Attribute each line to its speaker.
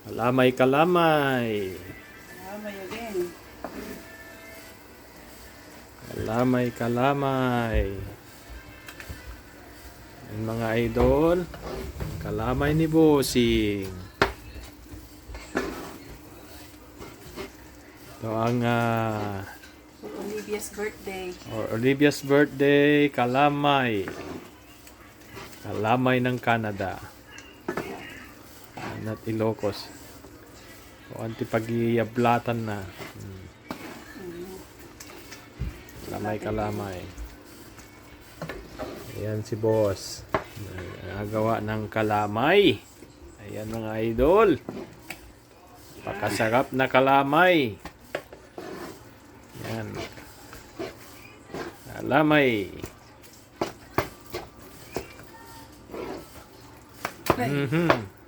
Speaker 1: Kalamay, kalamay.
Speaker 2: Kalamay again.
Speaker 1: Kalamay, kalamay. Yung mga idol, kalamay ni Bossing. Ito ang
Speaker 2: Olivia's birthday.
Speaker 1: Olivia's birthday, kalamay. Kalamay ng Canada. Not Ilocos. O antipag-iablatan na. Kalamay, kalamay. Ayan si boss. Nagawa ng kalamay. Ayan mga idol. Pakasarap na kalamay. Ayan. Kalamay.
Speaker 2: Ay,
Speaker 1: Mhm.